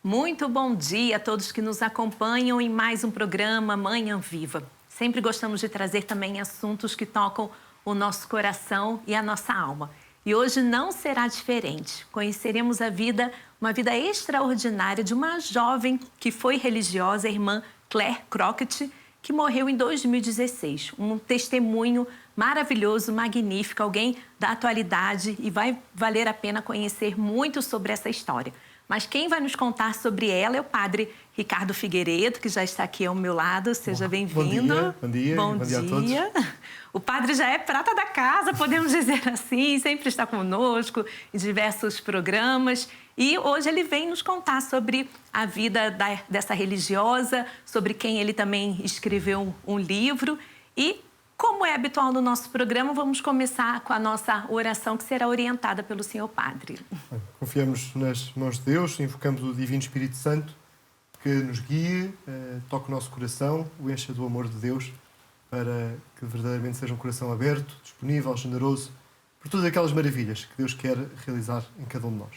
Muito bom dia a todos que nos acompanham em mais um programa Manhã Viva. Sempre gostamos de trazer também assuntos que tocam o nosso coração e a nossa alma. E hoje não será diferente. Conheceremos uma vida extraordinária de uma jovem que foi religiosa, a irmã Claire Crockett, que morreu em 2016. Um testemunho maravilhoso, magnífico, alguém da atualidade, e vai valer a pena conhecer muito sobre essa história. Mas quem vai nos contar sobre ela é o padre Ricardo Figueiredo, que já está aqui ao meu lado. Seja bem-vindo. Bom dia. Bom dia a todos. O padre já é prata da casa, podemos dizer assim, sempre está conosco em diversos programas. E hoje ele vem nos contar sobre a vida dessa religiosa, sobre quem ele também escreveu um livro. E, como é habitual no nosso programa, vamos começar com a nossa oração, que será orientada pelo senhor padre. Confiamos nas mãos de Deus, invocamos o Divino Espírito Santo, que nos guie, toque o nosso coração, o encha do amor de Deus, para que verdadeiramente seja um coração aberto, disponível, generoso, por todas aquelas maravilhas que Deus quer realizar em cada um de nós.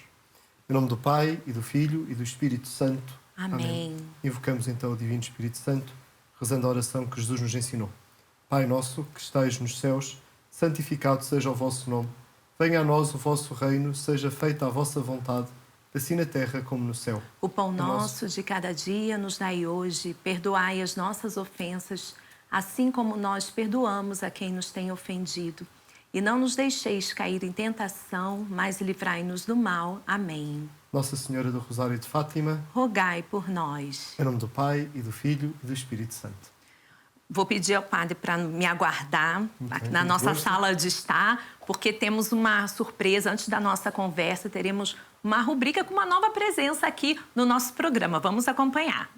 Em nome do Pai, e do Filho, e do Espírito Santo. Amém. Invocamos então o Divino Espírito Santo, rezando a oração que Jesus nos ensinou. Pai nosso, que estais nos céus, santificado seja o vosso nome. Venha a nós o vosso reino, seja feita a vossa vontade, assim na terra como no céu. O pão nosso de cada dia nos dai hoje, perdoai as nossas ofensas, assim como nós perdoamos a quem nos tem ofendido. E não nos deixeis cair em tentação, mas livrai-nos do mal. Amém. Nossa Senhora do Rosário de Fátima, rogai por nós. Em nome do Pai, e do Filho, e do Espírito Santo. Vou pedir ao padre para me aguardar aqui na nossa sala de estar, porque temos uma surpresa. Antes da nossa conversa, teremos uma rubrica com uma nova presença aqui no nosso programa. Vamos acompanhar.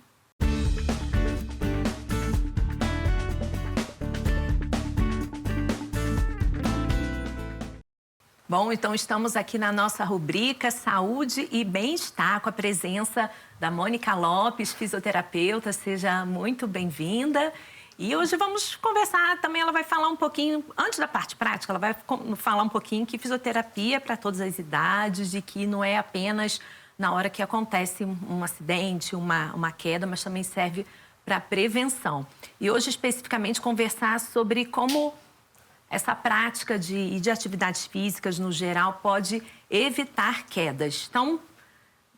Bom, então estamos aqui na nossa rubrica Saúde e Bem-Estar, com a presença da Mônica Lopes, fisioterapeuta. Seja muito bem-vinda. E hoje vamos conversar também, ela vai falar um pouquinho, antes da parte prática, ela vai falar um pouquinho que fisioterapia é para todas as idades e que não é apenas na hora que acontece um acidente, uma queda, mas também serve para prevenção. E hoje, especificamente, conversar sobre como essa prática de atividades físicas, no geral, pode evitar quedas. Então,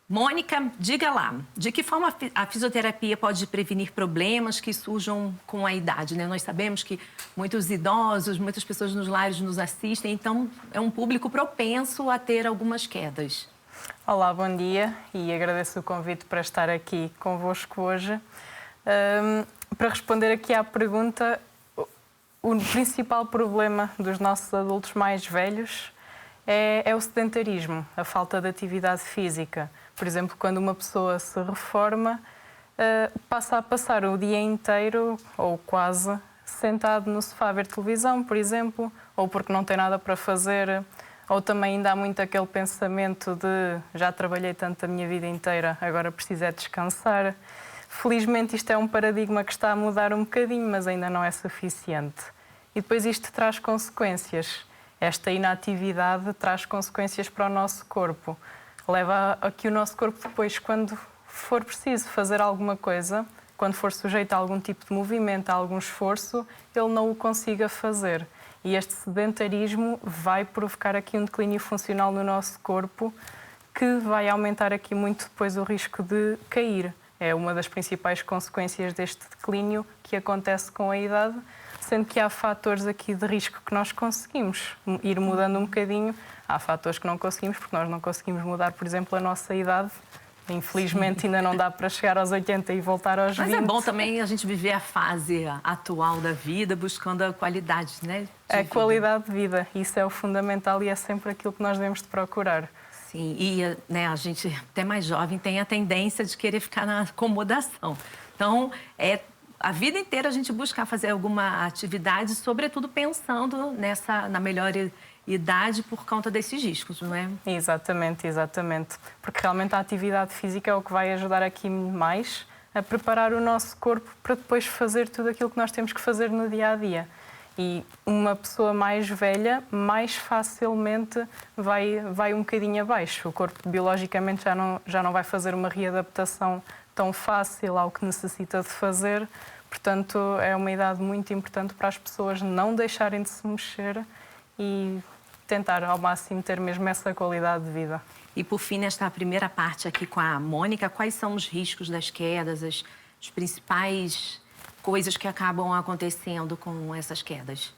Mônica, diga lá, de que forma a fisioterapia pode prevenir problemas que surjam com a idade, né? Nós sabemos que muitos idosos, muitas pessoas nos lares nos assistem, então é um público propenso a ter algumas quedas. Olá, bom dia e agradeço o convite para estar aqui convosco hoje. Para responder aqui à pergunta, o principal problema dos nossos adultos mais velhos é o sedentarismo, a falta de atividade física. Por exemplo, quando uma pessoa se reforma, passa a passar o dia inteiro, ou quase, sentado no sofá a ver televisão, por exemplo, ou porque não tem nada para fazer, ou também ainda há muito aquele pensamento de já trabalhei tanto a minha vida inteira, agora preciso é descansar. Felizmente isto é um paradigma que está a mudar um bocadinho, mas ainda não é suficiente. E depois isto traz consequências. Esta inatividade traz consequências para o nosso corpo. Leva a que o nosso corpo depois, quando for preciso fazer alguma coisa, quando for sujeito a algum tipo de movimento, a algum esforço, ele não o consiga fazer. E este sedentarismo vai provocar aqui um declínio funcional no nosso corpo que vai aumentar aqui muito depois o risco de cair. É uma das principais consequências deste declínio que acontece com a idade, sendo que há fatores aqui de risco que nós conseguimos ir mudando um bocadinho. Há fatores que não conseguimos, porque nós não conseguimos mudar, por exemplo, a nossa idade. Infelizmente, ainda não dá para chegar aos 80 e voltar aos 20. Mas é bom também a gente viver a fase atual da vida, buscando a qualidade, né? A qualidade de vida, isso é o fundamental e é sempre aquilo que nós devemos de procurar. Sim, e né, a gente, até mais jovem, tem a tendência de querer ficar na acomodação. Então, a vida inteira a gente buscar fazer alguma atividade, sobretudo pensando na melhor idade por conta desses riscos, não é? Exatamente, exatamente. Porque realmente a atividade física é o que vai ajudar aqui mais a preparar o nosso corpo para depois fazer tudo aquilo que nós temos que fazer no dia-a-dia. E uma pessoa mais velha, mais facilmente vai um bocadinho abaixo. O corpo biologicamente já não vai fazer uma readaptação tão fácil ao que necessita de fazer. Portanto, é uma idade muito importante para as pessoas não deixarem de se mexer e tentar ao máximo ter mesmo essa qualidade de vida. E por fim, nesta primeira parte aqui com a Mônica, quais são os riscos das quedas, as principais coisas que acabam acontecendo com essas quedas?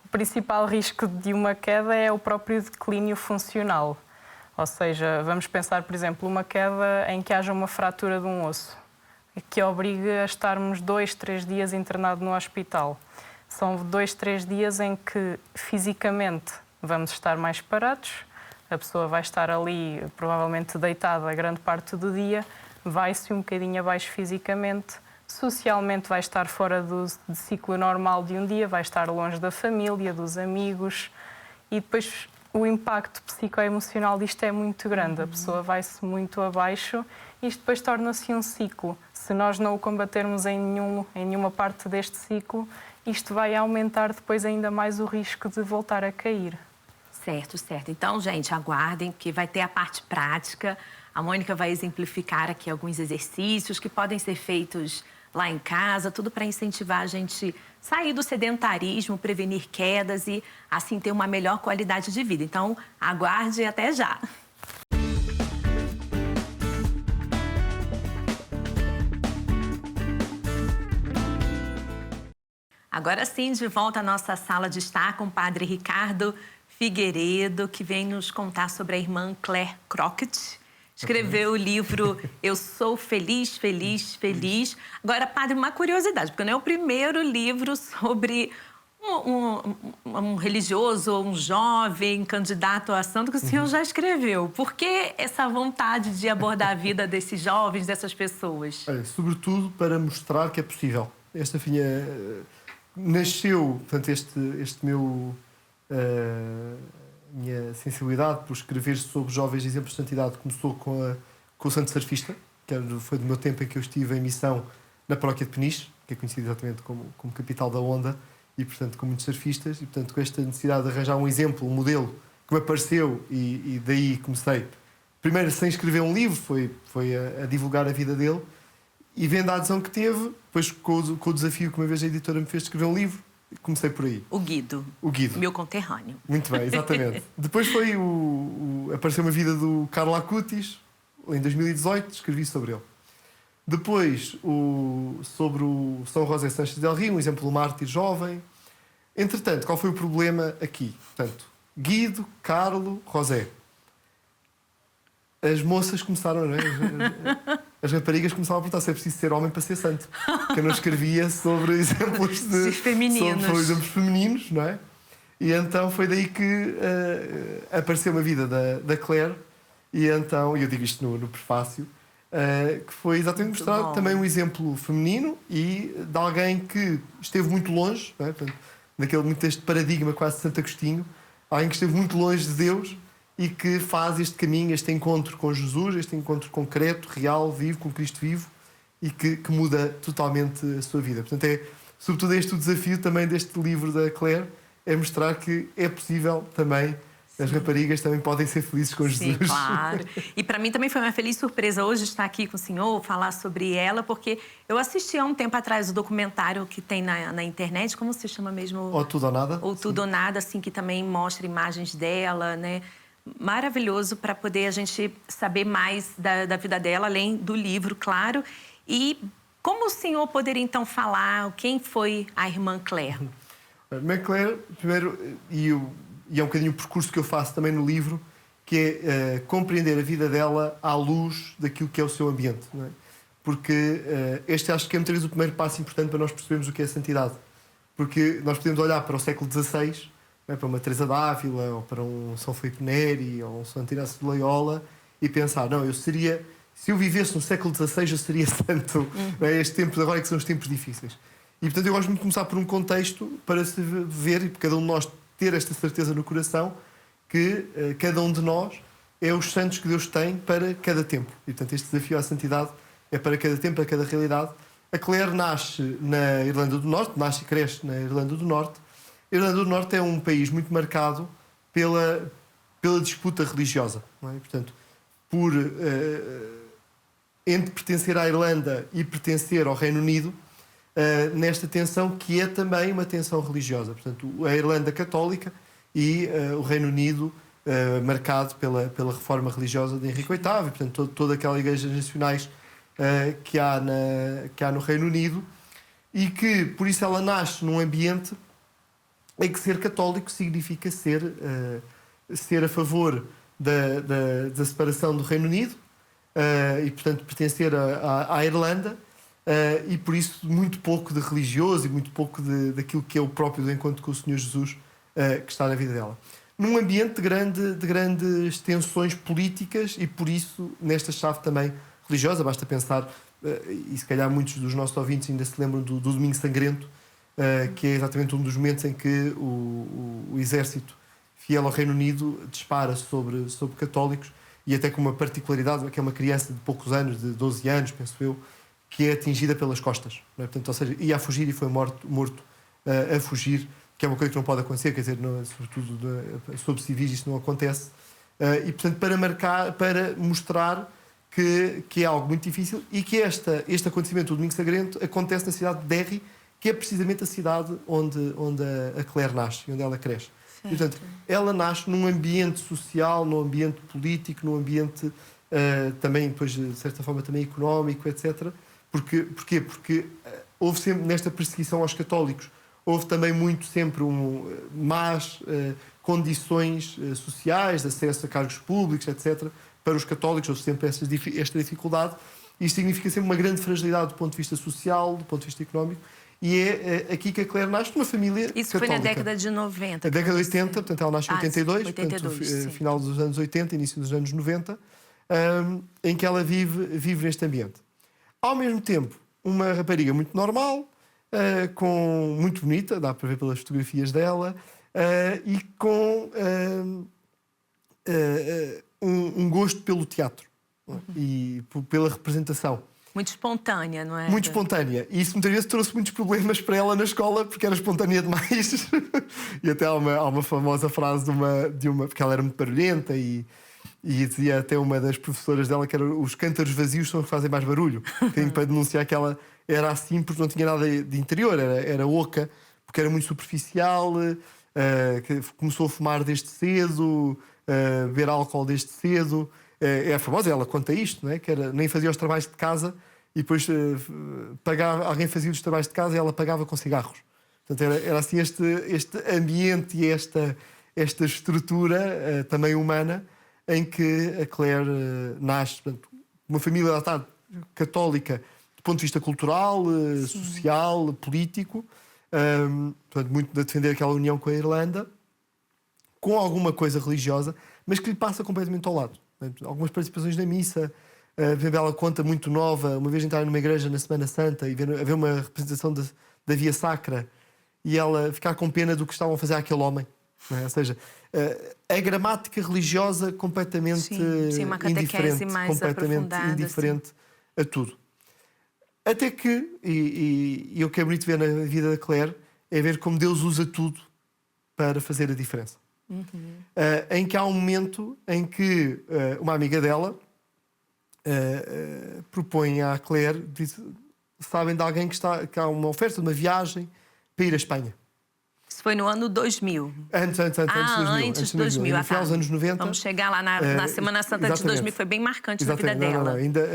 O principal risco de uma queda é o próprio declínio funcional. Ou seja, vamos pensar, por exemplo, uma queda em que haja uma fratura de um osso, que obrigue a estarmos 2, 3 dias internados no hospital. São 2, 3 dias em que fisicamente vamos estar mais parados, a pessoa vai estar ali provavelmente deitada a grande parte do dia, vai-se um bocadinho abaixo fisicamente, socialmente vai estar fora do ciclo normal de um dia, vai estar longe da família, dos amigos e depois o impacto psicoemocional disto é muito grande. A pessoa vai-se muito abaixo e isto depois torna-se um ciclo. Se nós não o combatermos em nenhuma parte deste ciclo, isto vai aumentar depois ainda mais o risco de voltar a cair. Certo, certo. Então, gente, aguardem, que vai ter a parte prática. A Mônica vai exemplificar aqui alguns exercícios que podem ser feitos lá em casa, tudo para incentivar a gente sair do sedentarismo, prevenir quedas e, assim, ter uma melhor qualidade de vida. Então, aguarde e até já! Agora sim, de volta à nossa sala de estar com o Padre Ricardo Figueiredo, que vem nos contar sobre a irmã Claire Crockett. Escreveu o livro Eu Sou Feliz, Feliz, Feliz. Agora, Padre, uma curiosidade, porque não é o primeiro livro sobre um religioso, um jovem candidato a santo que o senhor já escreveu. Por que essa vontade de abordar a vida desses jovens, dessas pessoas? Olha, sobretudo para mostrar que é possível. Esta filha nasceu, portanto, minha sensibilidade por escrever sobre jovens exemplos de santidade começou com o Santo Surfista, que foi do meu tempo em que eu estive em missão na paróquia de Peniche, que é conhecida exatamente como capital da onda, e, portanto, com muitos surfistas, e, portanto, com esta necessidade de arranjar um exemplo, um modelo, que me apareceu, e daí comecei. Primeiro, sem escrever um livro, foi a divulgar a vida dele, e vendo a adesão que teve, depois com o desafio que uma vez a editora me fez de escrever um livro, comecei por aí. O Guido. Meu conterrâneo. Muito bem, exatamente. Depois foi apareceu uma vida do Carlo Acutis, em 2018, escrevi sobre ele. Depois, sobre o São José Sanches del Rio, um exemplo de mártir jovem. Entretanto, qual foi o problema aqui? Portanto, Guido, Carlo, José. As moças começaram, não é? As raparigas começaram a perguntar se é preciso ser homem para ser santo. Que eu não escrevia sobre exemplos femininos. Sobre exemplos femininos, não é? E então foi daí que apareceu uma vida da Claire. E então, eu digo isto no prefácio, que foi exatamente mostrar também um exemplo feminino e de alguém que esteve muito longe, não é? Portanto, muito este paradigma quase de Santo Agostinho, alguém que esteve muito longe de Deus e que faz este caminho, este encontro com Jesus, este encontro concreto, real, vivo, com Cristo vivo, e que muda totalmente a sua vida. Portanto, é sobretudo este o desafio também deste livro da Claire, é mostrar que é possível também, as raparigas também podem ser felizes com Jesus. Sim, claro. E para mim também foi uma feliz surpresa hoje estar aqui com o senhor, falar sobre ela, porque eu assisti há um tempo atrás o documentário que tem na internet, como se chama mesmo? Ou Tudo ou Nada. Ou Tudo ou Nada, assim, que também mostra imagens dela, né? Maravilhoso para poder a gente saber mais da vida dela, além do livro, claro. E como o senhor poderia, então, falar quem foi a irmã Claire? A irmã Claire, primeiro, e é um bocadinho o percurso que eu faço também no livro, que é compreender a vida dela à luz daquilo que é o seu ambiente. Não é? Porque este acho que é muitas vezes o primeiro passo importante para nós percebermos o que é a santidade. Porque nós podemos olhar para o século XVI, não é? Para uma Teresa d'Ávila, ou para um São Filipe Neri, ou um Santo Inácio de Loyola, e pensar, não, se eu vivesse no século XVI, eu seria santo. Não é? Estes tempos agora é que são os tempos difíceis. E, portanto, eu gosto muito de começar por um contexto para se ver, e cada um de nós ter esta certeza no coração, que cada um de nós é os santos que Deus tem para cada tempo. E, portanto, este desafio à santidade é para cada tempo, para cada realidade. A Claire nasce na Irlanda do Norte, nasce e cresce na Irlanda do Norte, A Irlanda do Norte é um país muito marcado pela disputa religiosa. Não é? Portanto, entre pertencer à Irlanda e pertencer ao Reino Unido, nesta tensão que é também uma tensão religiosa. Portanto, a Irlanda católica e o Reino Unido marcado pela reforma religiosa de Henrique VIII, e, portanto, toda aquela igrejas nacionais que há no Reino Unido, e que, por isso, ela nasce num ambiente em que ser católico significa ser a favor da separação do Reino Unido e, portanto, pertencer à Irlanda, e, por isso, muito pouco de religioso e muito pouco daquilo que é o próprio do encontro com o Senhor Jesus que está na vida dela. Num ambiente de grandes tensões políticas e, por isso, nesta chave também religiosa. Basta pensar, e se calhar muitos dos nossos ouvintes ainda se lembram do Domingo Sangrento, que é exatamente um dos momentos em que o exército fiel ao Reino Unido dispara sobre católicos, e até com uma particularidade, que é uma criança de poucos anos, de 12 anos, penso eu, que é atingida pelas costas. Não é? Portanto, ou seja, ia a fugir e foi morto a fugir, que é uma coisa que não pode acontecer, quer dizer, sobretudo sob civis isto não acontece. E, portanto, para mostrar que é algo muito difícil, e que este acontecimento, o Domingo Sangrento, acontece na cidade de Derry, que é precisamente a cidade onde a Claire nasce e onde ela cresce. E, portanto, ela nasce num ambiente social, num ambiente político, num ambiente também, depois, de certa forma, também económico, etc. Porquê? Porque houve sempre, nesta perseguição aos católicos, houve também sempre más condições sociais, de acesso a cargos públicos, etc. Para os católicos houve sempre esta dificuldade. Isto significa sempre uma grande fragilidade do ponto de vista social, do ponto de vista económico. E é aqui que a Claire nasce numa família Isso católica. foi na década de 90. Na década de 80, portanto ela nasce em 82, 82, portanto, final dos anos 80, início dos anos 90, em que ela vive neste ambiente. Ao mesmo tempo, uma rapariga muito normal, muito bonita, dá para ver pelas fotografias dela, e com um gosto pelo teatro e pela representação. Muito espontânea, não é? Muito espontânea. E isso muitas vezes trouxe muitos problemas para ela na escola, porque era espontânea demais. E até há uma famosa frase de uma porque ela era muito barulhenta, e dizia até uma das professoras dela que era: os cântaros vazios são os que fazem mais barulho. Para denunciar que ela era assim porque não tinha nada de interior, era oca, porque era muito superficial, que começou a fumar desde cedo, beber álcool desde cedo. É famosa, ela conta isto, não é? Que nem fazia os trabalhos de casa, e depois alguém fazia os trabalhos de casa e ela pagava com cigarros. Portanto, era assim este ambiente e esta estrutura também humana em que a Claire nasce. Portanto, uma família católica do ponto de vista cultural, social, político, portanto, muito a defender aquela união com a Irlanda, com alguma coisa religiosa, mas que lhe passa completamente ao lado. Algumas participações na missa, ela conta muito nova, uma vez entrar numa igreja na Semana Santa e haver uma representação da Via Sacra, e ela ficar com pena do que estavam a fazer àquele homem. Não é? Ou seja, a gramática religiosa completamente uma catequese mais completamente indiferente a tudo. Até que, e o que é bonito ver na vida da Claire, é ver como Deus usa tudo para fazer a diferença. Em que há um momento em que uma amiga dela propõe à Claire, diz: sabem de alguém que há uma oferta de uma viagem para ir à Espanha? Isso foi no ano 2000. Antes de 2000. No final dos anos 90. Vamos chegar lá na Semana Santa de 2000. Foi bem marcante na vida dela. Ainda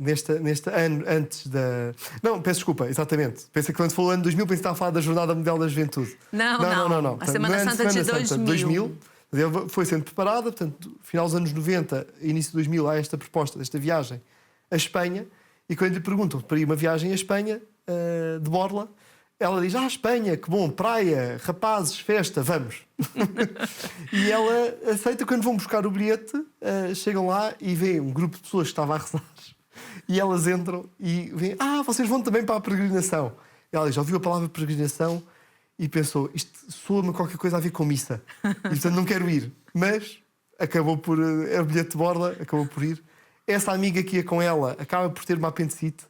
neste ano antes da... Não, peço desculpa, exatamente. Pensa que quando falou ano 2000, pensei que estava a falar da Jornada Mundial da Juventude. Não. A Semana Santa de 2000. Ele foi sendo preparada, portanto, final dos anos 90, início de 2000, há esta proposta desta viagem à Espanha, e quando lhe perguntam para ir uma viagem à Espanha, de borla, ela diz: Espanha, que bom, praia, rapazes, festa, vamos. E ela aceita. Quando vão buscar o bilhete, chegam lá e vêem um grupo de pessoas que estava a rezar, e elas entram e veem: vocês vão também para a peregrinação. Ela diz: ouviu a palavra peregrinação e pensou: isto soa-me qualquer coisa a ver com missa, e portanto não quero ir. Mas acabou por... era o bilhete de borla, acabou por ir. Essa amiga que ia com ela acaba por ter uma apendicite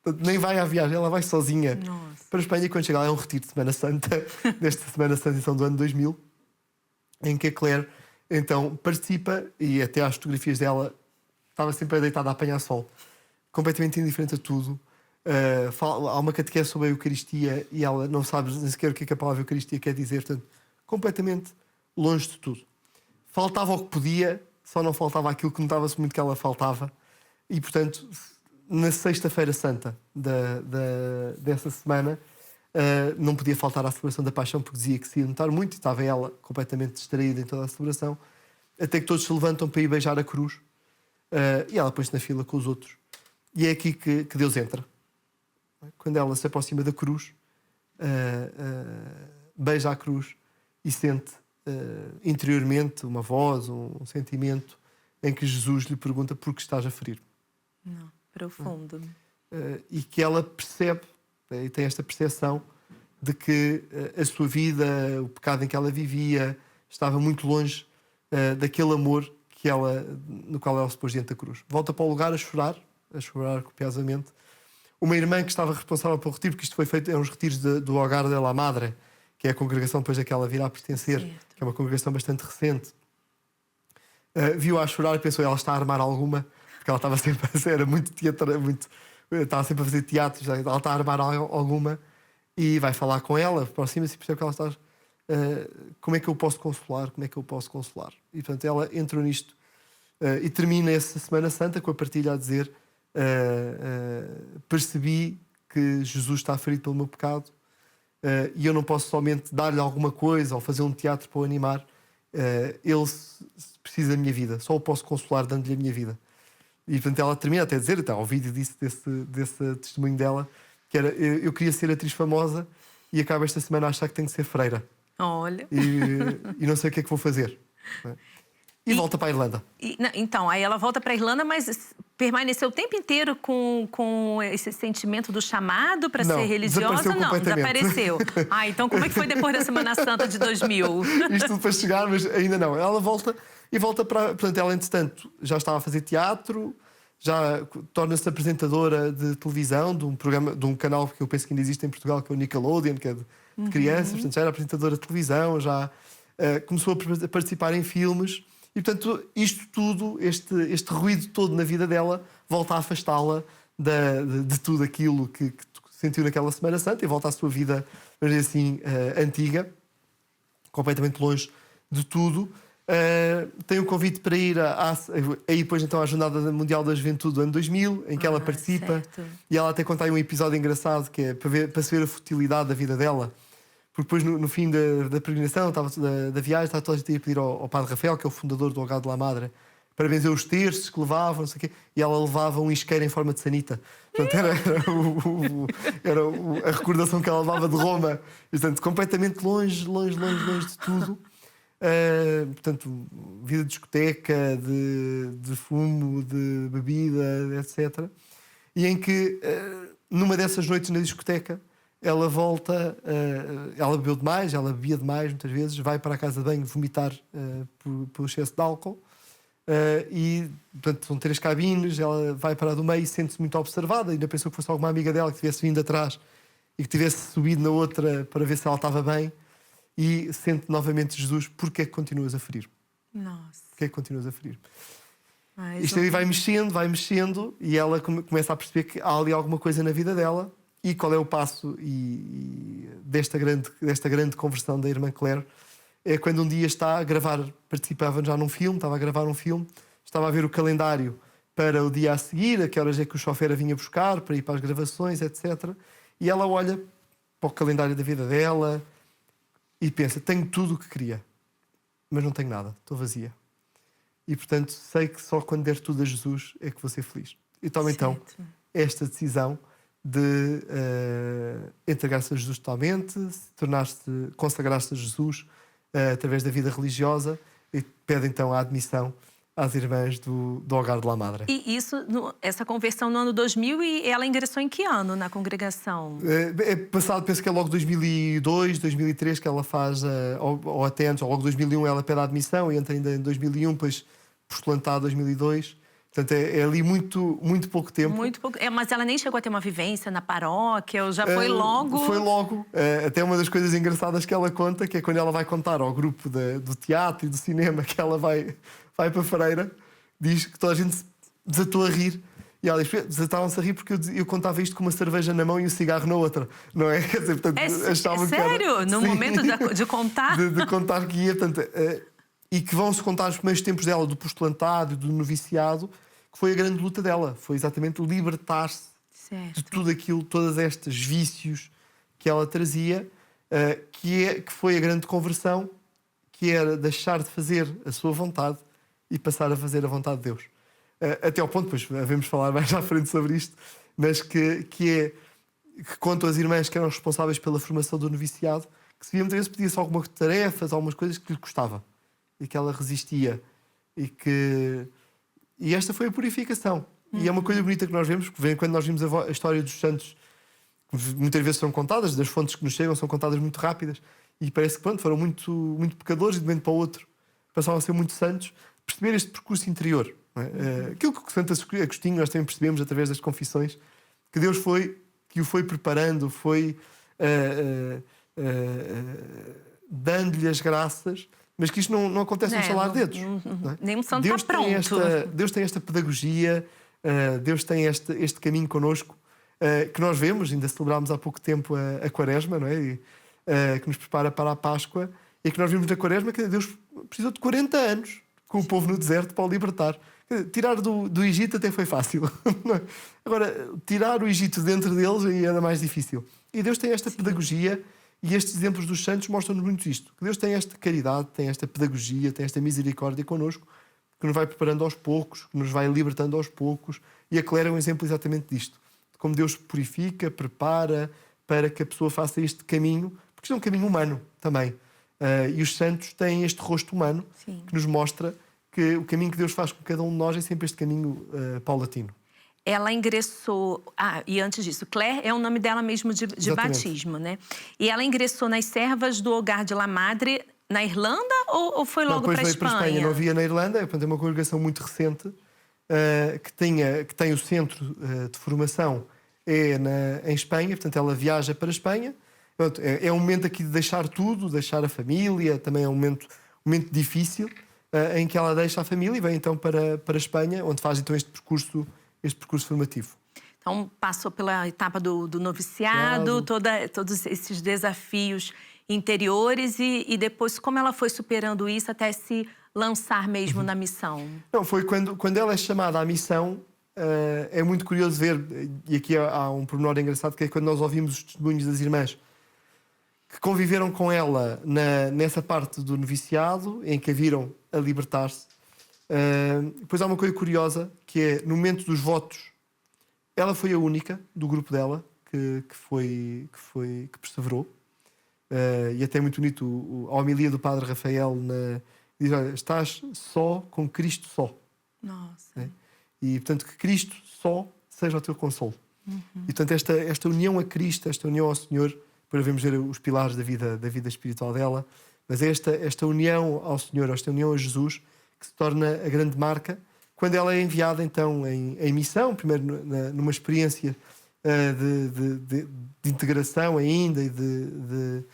Portanto, nem vai à viagem, ela vai sozinha Nossa. para a Espanha. E quando chega lá é um retiro de Semana Santa, desta Semana Santa então, do ano 2000, em que a Claire então participa, e até às fotografias dela estava sempre deitada a apanhar sol, completamente indiferente a tudo. Há uma catequese sobre a Eucaristia e ela não sabe nem sequer o que é que a palavra Eucaristia quer dizer, portanto, completamente longe de tudo. Faltava o que podia, só não faltava aquilo que notava-se muito que ela faltava. E, portanto, na Sexta-feira Santa dessa semana, não podia faltar à celebração da Paixão, porque dizia que se ia notar muito, e estava ela completamente distraída em toda a celebração, até que todos se levantam para ir beijar a cruz, e ela põe-se na fila com os outros. E é aqui que Deus entra. Quando ela se aproxima da cruz, beija a cruz e sente interiormente uma voz, um sentimento em que Jesus lhe pergunta: por que estás a ferir? Não, profundo. E que ela percebe, e tem esta percepção de que a sua vida, o pecado em que ela vivia, estava muito longe daquele amor no qual ela se pôs diante da cruz. Volta para o lugar a chorar copiosamente. Uma irmã que estava responsável pelo retiro, porque isto foi feito, uns retiros do Hogar de la Madre, que é a congregação depois a que ela virá a pertencer, certo, que é uma congregação bastante recente, viu-a a chorar e pensou: ela está a armar alguma, porque ela estava sempre a ser muito teatro, estava sempre a fazer teatro, ela está a armar alguma, e vai falar com ela, aproxima-se e percebe que ela está. Como é que eu posso consolar? Como é que eu posso consolar? E portanto ela entrou nisto e termina essa Semana Santa com a partilha a dizer: percebi que Jesus está ferido pelo meu pecado, e eu não posso somente dar-lhe alguma coisa ou fazer um teatro para o animar. Ele precisa da minha vida, só o posso consolar dando-lhe a minha vida. E portanto ela termina até a dizer, ao vídeo desse testemunho dela, que era: eu queria ser atriz famosa e acabo esta semana a achar que tenho que ser freira. Olha. E não sei o que é que vou fazer. E volta para a Irlanda. Então, aí ela volta para a Irlanda, mas permaneceu o tempo inteiro com esse sentimento do chamado para ser religiosa? Não, desapareceu. Então como é que foi depois da Semana Santa de 2000? Isto tudo para chegar, mas ainda não. Ela volta para... Portanto, ela, entretanto, já estava a fazer teatro, já torna-se apresentadora de televisão, de um programa, de um canal que eu penso que ainda existe em Portugal, que é o Nickelodeon, que é de crianças. Portanto, já era apresentadora de televisão, já começou a participar em filmes. E, portanto, isto tudo, este ruído todo na vida dela, volta a afastá-la de tudo aquilo que sentiu naquela Semana Santa e volta à sua vida, vamos dizer assim, antiga, completamente longe de tudo. Tem um convite para ir aí depois então à Jornada Mundial da Juventude do ano 2000, em que ela participa. Certo. E ela até conta aí um episódio engraçado, que é para se ver a futilidade da vida dela. Porque depois, no fim da peregrinação, da viagem, estava toda a gente a pedir ao Padre Rafael, que é o fundador do Hogar de la Madre, para benzer os terços que levavam, não sei o quê, e ela levava um isqueiro em forma de sanita. Portanto, era a recordação que ela levava de Roma. E, portanto, completamente longe de tudo. Portanto, vida de discoteca, de fumo, de bebida, etc. E em que, numa dessas noites na discoteca, ela volta, ela bebeu demais, ela bebia demais muitas vezes, vai para a casa de banho vomitar por excesso de álcool, e portanto são 3 cabines, ela vai para a do meio e sente-se muito observada, ainda pensou que fosse alguma amiga dela que tivesse vindo atrás e que tivesse subido na outra para ver se ela estava bem, e sente novamente Jesus: porque é que continuas a ferir? Nossa. Porque é que continuas a ferir? Isto aí vai mexendo, e ela começa a perceber que há ali alguma coisa na vida dela. E qual é o passo desta grande conversão da irmã Claire? É quando um dia está a gravar, participava já num filme, estava a gravar um filme, estava a ver o calendário para o dia a seguir, a que horas é que o chofer a vinha buscar, para ir para as gravações, etc. E ela olha para o calendário da vida dela e pensa: tenho tudo o que queria, mas não tenho nada, estou vazia. E, portanto, sei que só quando der tudo a Jesus é que vou ser feliz. E toma então esta decisão de entregar-se a Jesus totalmente, consagrar-se a Jesus através da vida religiosa, e pede então a admissão às irmãs do Hogar de la Madre. E essa conversão no ano 2000, e ela ingressou em que ano na congregação? É passado, penso que é logo 2002, 2003 que ela faz, ou até antes, ou logo 2001 ela pede a admissão e entra ainda em 2001, depois postulante a 2002, Portanto, é ali muito pouco tempo. Muito pouco. Mas ela nem chegou a ter uma vivência na paróquia, ou já foi logo? Foi logo. Até uma das coisas engraçadas que ela conta, que é quando ela vai contar ao grupo do teatro e do cinema que ela vai para a freira, diz que toda a gente se desatou a rir. E ela diz, desatavam-se a rir porque eu contava isto com uma cerveja na mão e um cigarro na outra. Não é? Quer dizer, portanto, achavam que era... Sério? No Sim. momento de contar? de contar que ia. Portanto, e que vão-se contar os primeiros tempos dela, do postulantado e do noviciado, que foi a grande luta dela. Foi exatamente libertar-se de tudo aquilo, todos estes vícios que ela trazia, que foi a grande conversão, que era deixar de fazer a sua vontade e passar a fazer a vontade de Deus. Até ao ponto, depois devemos falar mais à frente sobre isto, mas que contam as irmãs que eram responsáveis pela formação do noviciado, que se via muitas vezes pedia-se algumas tarefas, algumas coisas que lhe custava e que ela resistia. E esta foi a purificação. E é uma coisa bonita que nós vemos, que quando nós vimos a história dos santos, que muitas vezes são contadas, das fontes que nos chegam, são contadas muito rápidas, e parece que foram muito pecadores e de um momento para o outro passaram a ser muito santos. Perceber este percurso interior. Não é? Aquilo que o Santo Agostinho nós também percebemos através das confissões, que Deus que o foi preparando, foi dando-lhe as graças, mas que isto não acontece no estalar de dedos. Não é? Nem um santo está pronto. Deus tem esta pedagogia, Deus tem este caminho connosco, que nós vemos, ainda celebrámos há pouco tempo a Quaresma, não é? Que nos prepara para a Páscoa, e que nós vimos na Quaresma que Deus precisou de 40 anos com o povo no deserto para o libertar. Tirar do Egito até foi fácil. Não é? Agora, tirar o Egito dentro deles aí era mais difícil. E Deus tem esta pedagogia, e estes exemplos dos santos mostram-nos muito isto. Que Deus tem esta caridade, tem esta pedagogia, tem esta misericórdia connosco, que nos vai preparando aos poucos, que nos vai libertando aos poucos. E a Claire é um exemplo exatamente disto. De como Deus purifica, prepara para que a pessoa faça este caminho, porque isto é um caminho humano também. E os santos têm este rosto humano, sim, que nos mostra que o caminho que Deus faz com cada um de nós é sempre este caminho paulatino. Ela ingressou... e antes disso, Claire é o nome dela mesmo de batismo, né? E ela ingressou nas servas do Hogar de La Madre na Irlanda ou foi logo para a Espanha? Para a Espanha? Não havia na Irlanda, portanto é uma congregação muito recente, que tem o centro de formação em Espanha, portanto ela viaja para a Espanha. É um momento aqui de deixar tudo, deixar a família, também é um momento difícil, em que ela deixa a família e vem então para a Espanha, onde faz então este percurso formativo. Então passou pela etapa do noviciado, todos esses desafios interiores e depois como ela foi superando isso até se lançar mesmo na missão? Não, foi quando ela é chamada à missão. É muito curioso ver, e aqui há um pormenor engraçado, que é quando nós ouvimos os testemunhos das irmãs que conviveram com ela nessa parte do noviciado, em que a viram a libertar-se. Depois há uma coisa curiosa, que é, no momento dos votos, ela foi a única do grupo dela que perseverou. E até é muito bonito, a homilia do Padre Rafael diz, olha, estás só com Cristo só. Nossa. E, portanto, que Cristo só seja o teu consolo. E, portanto, esta união a Cristo, esta união ao Senhor, para vermos ver os pilares da vida espiritual dela, mas é esta união ao Senhor, esta união a Jesus, que se torna a grande marca, quando ela é enviada, então, em missão, primeiro numa experiência de integração ainda e de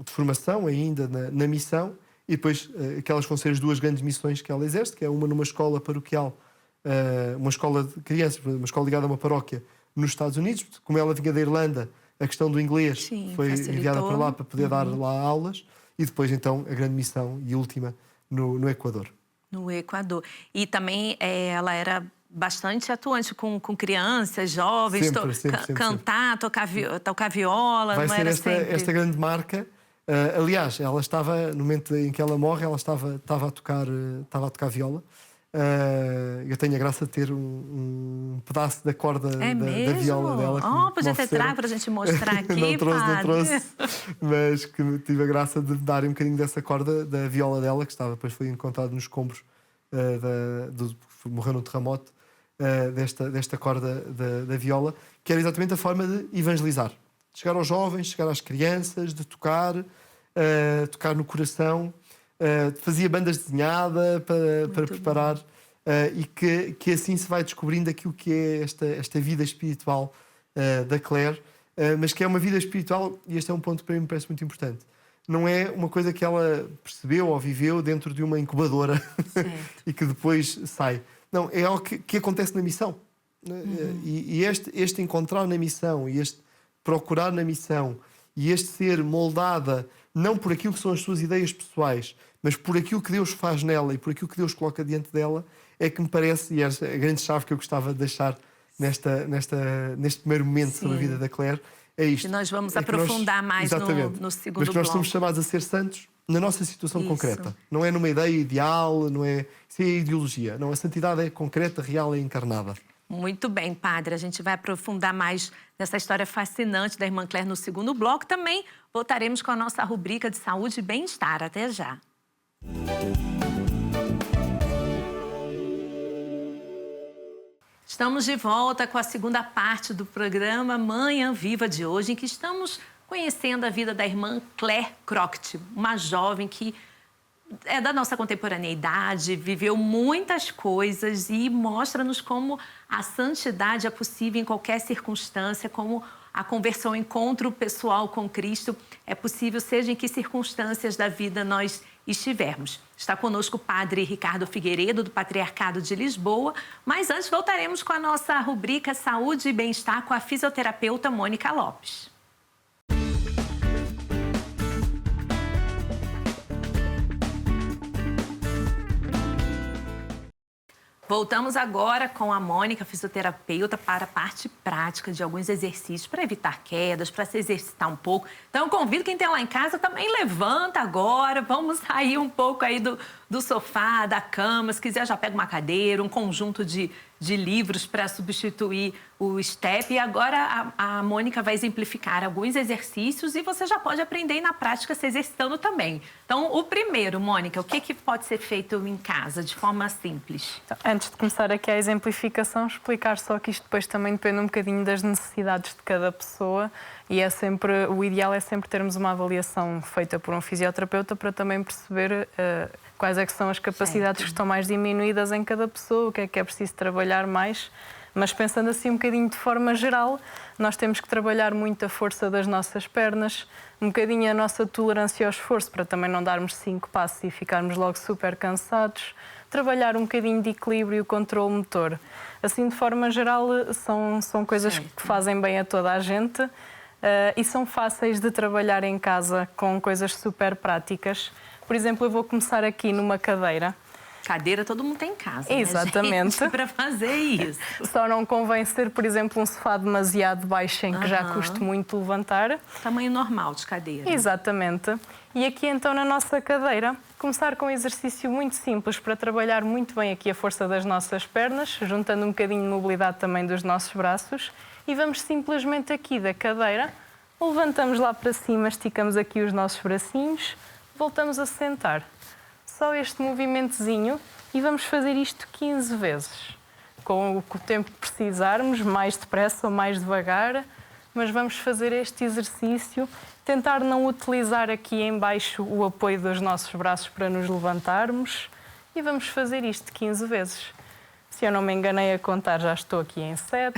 formação ainda na missão, e depois aquelas vão ser as duas grandes missões que ela exerce, que é uma numa escola paroquial, uma escola de crianças, uma escola ligada a uma paróquia nos Estados Unidos. Como ela vinha da Irlanda, a questão do inglês, sim, foi enviada para lá para poder dar lá aulas, e depois então a grande missão e última no Equador. No Equador. E também ela era bastante atuante com crianças, jovens, sempre, cantar, tocar viola. Vai não ser era esta grande marca. Aliás, ela estava, no momento em que ela morre, ela estava a tocar viola. Eu tenho a graça de ter um pedaço da corda da viola dela. Podia ter trago para a gente mostrar aqui, não trouxe, mas que tive a graça de dar um bocadinho dessa corda da viola dela, que depois foi encontrado nos escombros, morreu no terremoto, desta corda da viola, que era exatamente a forma de evangelizar. De chegar aos jovens, chegar às crianças, de tocar no coração. Fazia bandas desenhadas para preparar e que assim se vai descobrindo aquilo que é esta vida espiritual da Claire, mas que é uma vida espiritual, e este é um ponto que para mim me parece muito importante. Não é uma coisa que ela percebeu ou viveu dentro de uma incubadora e que depois sai. Não, é algo que acontece na missão. E este encontrar na missão, e este procurar na missão, e este ser moldada não por aquilo que são as suas ideias pessoais, mas por aquilo que Deus faz nela e por aquilo que Deus coloca diante dela, é que me parece, e é a grande chave que eu gostava de deixar neste primeiro momento sobre a vida da Claire, é isto. E nós vamos aprofundar mais no segundo Mas que nós bloco. somos chamados a ser santos na nossa situação concreta. Não é numa ideia ideal, não é... Isso é ideologia. Não, a santidade é concreta, real e encarnada. Muito bem, padre. A gente vai aprofundar mais nessa história fascinante da irmã Claire no segundo bloco. Também voltaremos com a nossa rubrica de saúde e bem-estar. Até já. Estamos de volta com a segunda parte do programa Manhã Viva de hoje, em que estamos conhecendo a vida da irmã Claire Crockett, uma jovem que é da nossa contemporaneidade, viveu muitas coisas e mostra-nos como a santidade é possível em qualquer circunstância, como a conversão, o encontro pessoal com Cristo é possível, seja em que circunstâncias da vida nós estivermos. Está conosco o padre Ricardo Figueiredo, do Patriarcado de Lisboa, mas antes voltaremos com a nossa rubrica Saúde e Bem-Estar com a fisioterapeuta Mônica Lopes. Voltamos agora com a Mônica, fisioterapeuta, para a parte prática de alguns exercícios para evitar quedas, para se exercitar um pouco. Então, eu convido quem tem lá em casa também levanta agora, vamos sair um pouco aí do sofá, da cama, se quiser já pega uma cadeira, um conjunto de livros para substituir o step. E agora a Mônica vai exemplificar alguns exercícios e você já pode aprender e na prática se exercitando também. Então, o primeiro, Mônica, o que pode ser feito em casa de forma simples? Então, antes de começar aqui a exemplificação, explicar só que isto depois também depende um bocadinho das necessidades de cada pessoa e o ideal é sempre termos uma avaliação feita por um fisioterapeuta para também perceber quais é que são as capacidades que estão mais diminuídas em cada pessoa, o que é preciso trabalhar mais. Mas pensando assim um bocadinho de forma geral, nós temos que trabalhar muito a força das nossas pernas, um bocadinho a nossa tolerância ao esforço, para também não darmos 5 passos e ficarmos logo super cansados, trabalhar um bocadinho de equilíbrio e o controle motor. Assim, de forma geral, são coisas que fazem bem a toda a gente e são fáceis de trabalhar em casa com coisas super práticas. Por exemplo, eu vou começar aqui numa cadeira. Cadeira todo mundo tem em casa, exatamente, para fazer isso. Só não convém ser, por exemplo, um sofá demasiado baixo em que já custe muito levantar. Tamanho normal de cadeira. Exatamente. E aqui então na nossa cadeira, começar com um exercício muito simples para trabalhar muito bem aqui a força das nossas pernas, juntando um bocadinho de mobilidade também dos nossos braços. E vamos simplesmente aqui da cadeira, levantamos lá para cima, esticamos aqui os nossos bracinhos, voltamos a sentar. Só este movimentozinho e vamos fazer isto 15 vezes. Com o tempo que precisarmos, mais depressa ou mais devagar, mas vamos fazer este exercício, tentar não utilizar aqui em baixo o apoio dos nossos braços para nos levantarmos e vamos fazer isto 15 vezes. Se eu não me enganei a contar, já estou aqui em 7.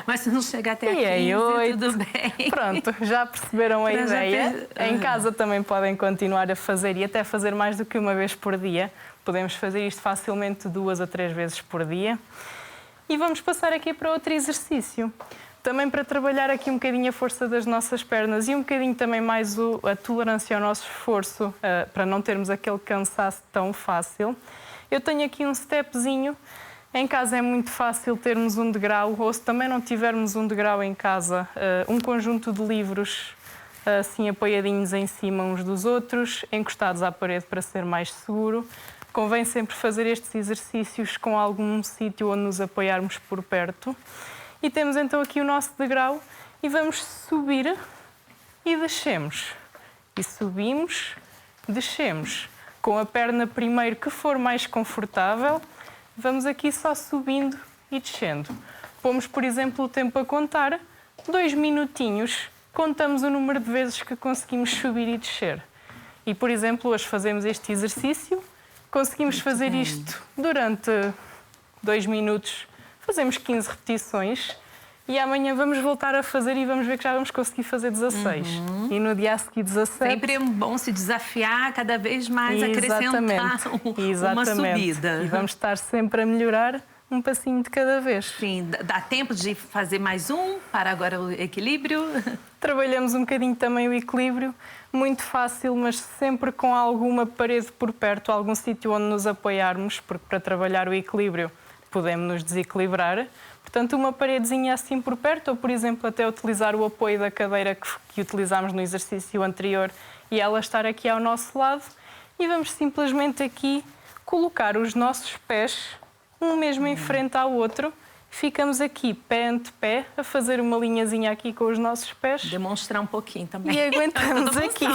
Mas se não chegar até e aqui, 8. tudo bem. Pronto, já perceberam a ideia. Em casa também podem continuar a fazer e até fazer mais do que uma vez por dia. Podemos fazer isto facilmente 2 a 3 vezes por dia. E vamos passar aqui para outro exercício. Também para trabalhar aqui um bocadinho a força das nossas pernas e um bocadinho também mais a tolerância ao nosso esforço, para não termos aquele cansaço tão fácil. Eu tenho aqui um stepzinho. Em casa é muito fácil termos um degrau, ou se também não tivermos um degrau em casa, um conjunto de livros assim apoiadinhos em cima uns dos outros, encostados à parede para ser mais seguro. Convém sempre fazer estes exercícios com algum sítio onde nos apoiarmos por perto. E temos então aqui o nosso degrau e vamos subir e descemos. E subimos, descemos. Com a perna primeiro que for mais confortável, vamos aqui só subindo e descendo. Pomos, por exemplo, o tempo a contar, 2 minutinhos, contamos o número de vezes que conseguimos subir e descer. E, por exemplo, hoje fazemos este exercício Conseguimos fazer isto durante 2 minutos, fazemos 15 repetições e amanhã vamos voltar a fazer e vamos ver que já vamos conseguir fazer 16. E no dia a seguir 17... Sempre é bom se desafiar cada vez mais, acrescentar uma subida. E vamos estar sempre a melhorar um passinho de cada vez. Sim, dá tempo de fazer mais um para agora o equilíbrio? Trabalhamos um bocadinho também o equilíbrio, muito fácil, mas sempre com alguma parede por perto, algum sítio onde nos apoiarmos, porque para trabalhar o equilíbrio podemos nos desequilibrar. Portanto, uma paredezinha assim por perto, ou, por exemplo, até utilizar o apoio da cadeira que utilizámos no exercício anterior e ela estar aqui ao nosso lado. E vamos simplesmente aqui colocar os nossos pés, um mesmo em frente ao outro. Ficamos aqui, pé ante pé, a fazer uma linhazinha aqui com os nossos pés. Demonstrar um pouquinho também. E aguentamos aqui.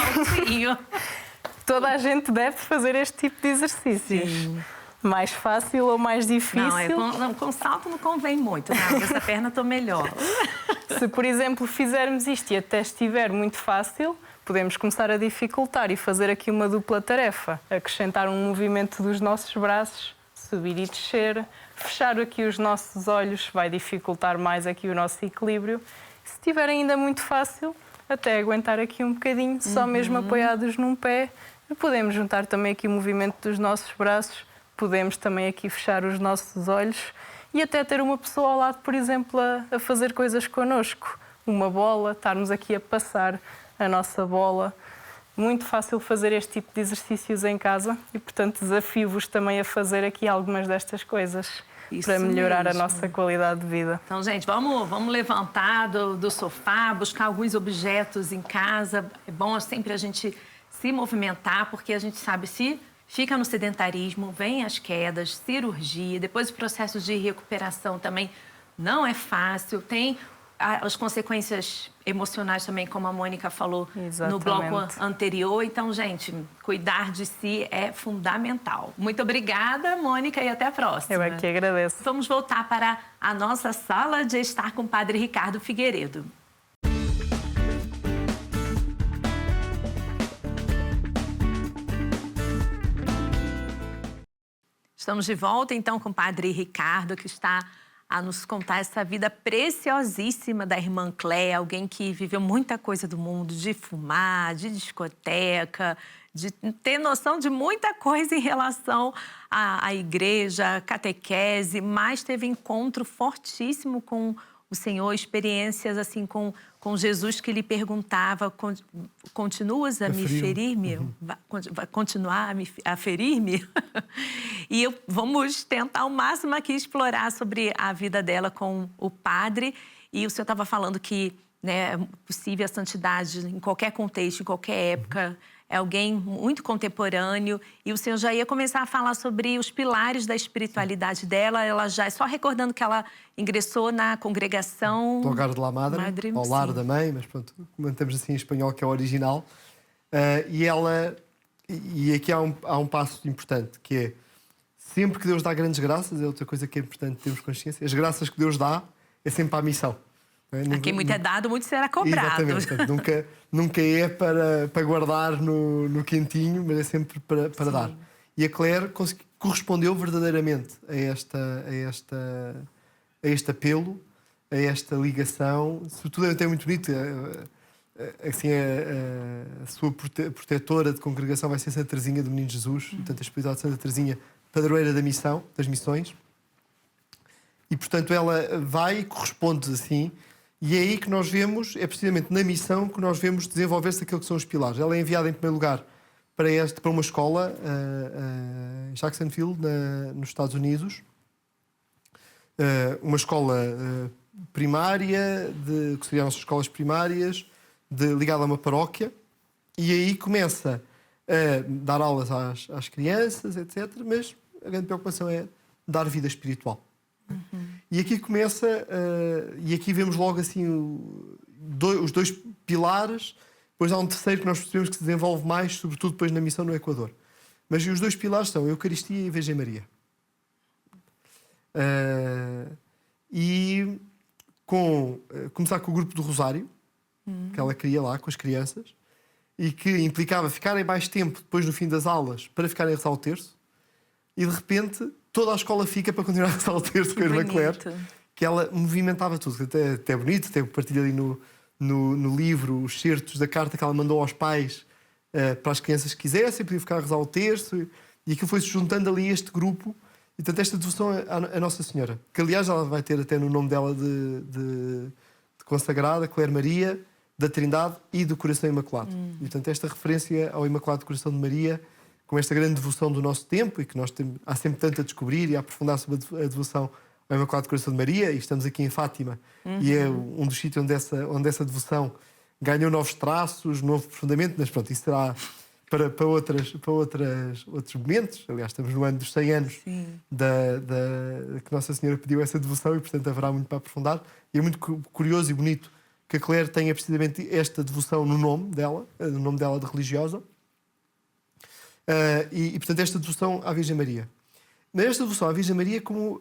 Toda a gente deve fazer este tipo de exercícios. Sim. Mais fácil ou mais difícil? Não, com salto não convém muito. Não, essa perna estou melhor. Se, por exemplo, fizermos isto e até estiver muito fácil, podemos começar a dificultar e fazer aqui uma dupla tarefa. Acrescentar um movimento dos nossos braços, subir e descer, fechar aqui os nossos olhos, vai dificultar mais aqui o nosso equilíbrio. Se estiver ainda muito fácil, até aguentar aqui um bocadinho, só mesmo apoiados num pé. E podemos juntar também aqui o movimento dos nossos braços. Podemos também aqui fechar os nossos olhos e até ter uma pessoa ao lado, por exemplo, a fazer coisas connosco. Uma bola, estarmos aqui a passar a nossa bola. Muito fácil fazer este tipo de exercícios em casa e, portanto, desafio-vos também a fazer aqui algumas destas coisas para melhorar a nossa qualidade de vida. Então, gente, vamos levantar do sofá, buscar alguns objetos em casa. É bom sempre a gente se movimentar, porque a gente sabe se fica no sedentarismo, vem as quedas, cirurgia, depois os processos de recuperação também não é fácil, tem as consequências emocionais também, como a Mônica falou no bloco anterior. Então, gente, cuidar de si é fundamental. Muito obrigada, Mônica, e até a próxima. Eu aqui agradeço. Vamos voltar para a nossa sala de estar com o Padre Ricardo Figueiredo. Estamos de volta, então, com o Padre Ricardo, que está a nos contar essa vida preciosíssima da irmã Cléia, alguém que viveu muita coisa do mundo, de fumar, de discoteca, de ter noção de muita coisa em relação à igreja, catequese, mas teve encontro fortíssimo com o Senhor, experiências assim com Jesus, que lhe perguntava: continuas a me ferir-me? Vai continuar a ferir-me? E vamos tentar ao máximo aqui explorar sobre a vida dela com o padre. E o senhor estava falando que, né, é possível a santidade em qualquer contexto, em qualquer época. É alguém muito contemporâneo. E o senhor já ia começar a falar sobre os pilares da espiritualidade dela. Ela já, só recordando que ela ingressou na congregação do Hogar de la Madre, ao lar da mãe, mas pronto, mantemos assim em espanhol, que é o original. E aqui há um passo importante, que é: sempre que Deus dá grandes graças, é outra coisa que é importante termos consciência, as graças que Deus dá é sempre para a missão. A quem muito é dado, muito será cobrado. Exatamente. Portanto, nunca é para guardar no quentinho, mas é sempre para dar. E a Claire correspondeu verdadeiramente a este apelo, a esta ligação. Sobretudo, é até muito bonito. Assim, a sua protetora de congregação vai ser Santa Teresinha do Menino Jesus, portanto, a espiritualidade de Santa Teresinha, padroeira da missão, das missões. E, portanto, ela vai e corresponde assim. E é aí que nós vemos, é precisamente na missão que nós vemos desenvolver-se aquilo que são os pilares. Ela é enviada, em primeiro lugar, para uma escola em Jacksonville, nos Estados Unidos. Uma escola primária, que seriam as escolas primárias, ligada a uma paróquia. E aí começa a dar aulas às crianças, etc. Mas a grande preocupação é dar vida espiritual. E aqui começa, e aqui vemos logo assim os dois pilares. Depois há um terceiro que nós percebemos que se desenvolve mais, sobretudo depois na missão no Equador. Mas os dois pilares são a Eucaristia e a Virgem Maria. E começar com o grupo do Rosário, que ela cria lá com as crianças, e que implicava ficarem mais tempo depois no fim das aulas para ficarem a rezar o terço. e de repente toda a escola fica para continuar a rezar o terço com a irmã Claire, que ela movimentava tudo, até bonito, até partilha ali no livro os certos da carta que ela mandou aos pais para as crianças que quisessem, podiam ficar a rezar o terço, e aquilo foi-se juntando ali este grupo, e portanto esta devoção à Nossa Senhora, que aliás ela vai ter até no nome dela de consagrada, Claire Maria, da Trindade e do Coração Imaculado. E portanto esta referência ao Imaculado Coração de Maria, com esta grande devoção do nosso tempo, e que há sempre tanto a descobrir e a aprofundar sobre a devoção ao Imaculado Coração de Maria, e estamos aqui em Fátima, e é um dos sítios onde essa devoção ganhou novos traços, novo aprofundamento, mas pronto, isso será para outros momentos. Aliás, estamos no ano dos 100 anos que Nossa Senhora pediu essa devoção, e portanto haverá muito para aprofundar. E é muito curioso e bonito que a Claire tenha precisamente esta devoção no nome dela de religiosa, e portanto esta devoção à Virgem Maria. Nesta devoção à Virgem Maria como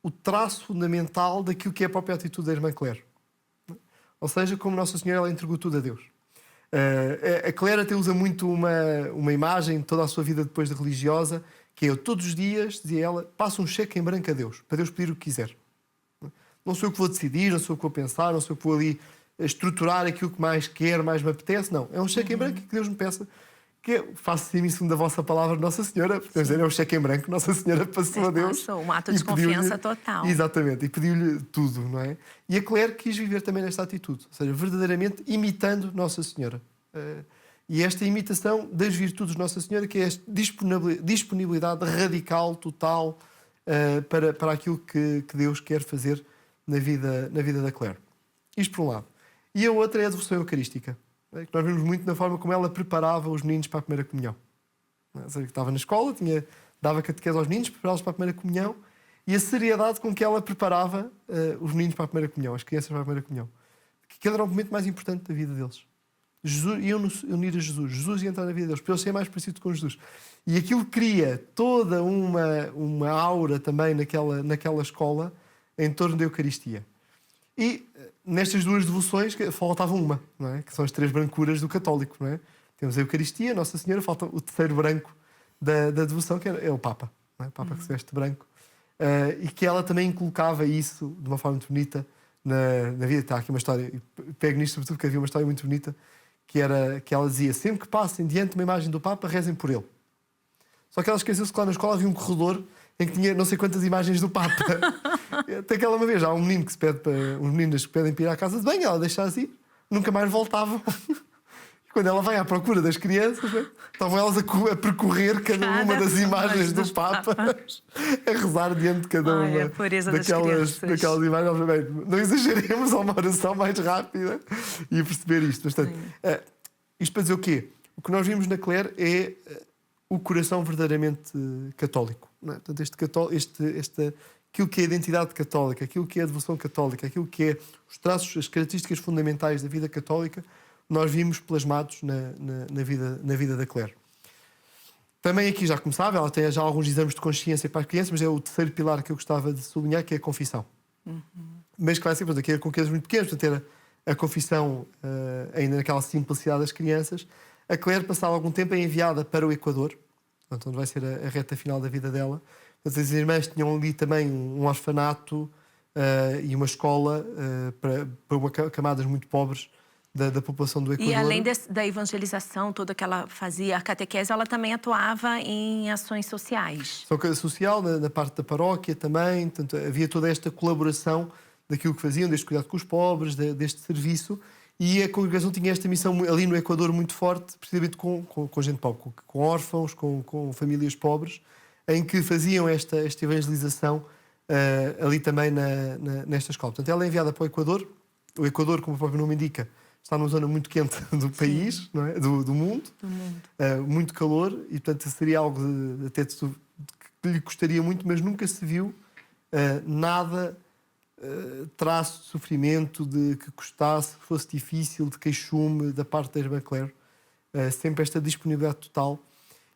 o traço fundamental daquilo que é a própria atitude da irmã Claire. Ou seja, como Nossa Senhora ela entregou tudo a Deus. A Claire até usa muito uma imagem de toda a sua vida depois de religiosa, que é: eu todos os dias, dizia ela, passo um cheque em branco a Deus, para Deus pedir o que quiser. Não sou eu que vou decidir, não sou eu que vou pensar, não sou eu que vou ali estruturar aquilo que mais quero, mais me apetece. Não, é um cheque em branco que Deus me peça, que faça-se em segundo a vossa palavra, Nossa Senhora. Portanto, dizer, é um cheque em branco, Nossa Senhora passou a Deus. Um ato de confiança total. Exatamente, e pediu-lhe tudo, não é? E a Claire quis viver também nesta atitude, ou seja, verdadeiramente imitando Nossa Senhora. E esta imitação das virtudes de Nossa Senhora, que é esta disponibilidade radical, total, para aquilo que Deus quer fazer na vida da Claire. Isto por um lado. E a outra é a devoção eucarística, que nós vemos muito na forma como ela preparava os meninos para a primeira comunhão. Ou seja, que estava na escola, dava catequese aos meninos, preparava-os para a primeira comunhão, e a seriedade com que ela preparava os meninos para a primeira comunhão, as crianças para a primeira comunhão. Que aquele era o momento mais importante da vida deles. Jesus, iam unir a Jesus. Jesus ia entrar na vida deles, para eles serem mais parecidos com Jesus. E aquilo cria toda uma aura também naquela escola em torno da Eucaristia. E nestas duas devoções faltava uma, não é? Que são as três brancuras do católico, não é? Temos a Eucaristia, Nossa Senhora, falta o terceiro branco da devoção, que é o Papa, não é? O Papa que se veste branco. E que ela também colocava isso de uma forma muito bonita na vida. Está aqui uma história, e pego nisto sobretudo porque havia uma história muito bonita, que ela dizia: sempre que passem diante de uma imagem do Papa, rezem por ele. Só que ela esqueceu-se que lá na escola havia um corredor em que tinha não sei quantas imagens do Papa. Até que uma vez há um menino que se pede para uns meninos que pedem para ir à casa de banho, ela deixa-as ir, nunca mais voltavam. E quando ela vai à procura das crianças, estavam elas a percorrer cada uma das imagens do Papa, a rezar diante de cada uma daquelas imagens. Não exageremos, a uma oração mais rápida e a perceber isto. Portanto, isto para dizer o quê? O que nós vimos na Claire é o coração verdadeiramente católico. Não é? Portanto, aquilo que é a identidade católica, aquilo que é a devoção católica, aquilo que é os traços, as características fundamentais da vida católica, nós vimos plasmados na vida da Claire. Também aqui já começava, ela tem já alguns exames de consciência para as crianças, mas é o terceiro pilar que eu gostava de sublinhar, que é a confissão. Mas claro, sempre aqui com crianças muito pequenas, portanto, ter a confissão ainda naquela simplicidade das crianças. A Claire passava algum tempo enviada para o Equador, portanto, onde vai ser a reta final da vida dela. Portanto, as irmãs tinham ali também um orfanato e uma escola para camadas muito pobres da população do Equador. E além da evangelização toda que ela fazia, a catequese, ela também atuava em ações sociais. Ação social, na parte da paróquia também. Portanto, havia toda esta colaboração daquilo que faziam, deste cuidado com os pobres, deste serviço. E a congregação tinha esta missão ali no Equador muito forte, precisamente com gente pobre, com órfãos, com famílias pobres, em que faziam esta evangelização ali também nesta escola. Portanto, ela é enviada para o Equador. O Equador, como o próprio nome indica, está numa zona muito quente do país, não é? do mundo. Muito calor, e portanto seria algo até que lhe custaria muito, mas nunca se viu nada traço de sofrimento, de que custasse, que fosse difícil, de queixume da parte da irmã Claire. Sempre esta disponibilidade total.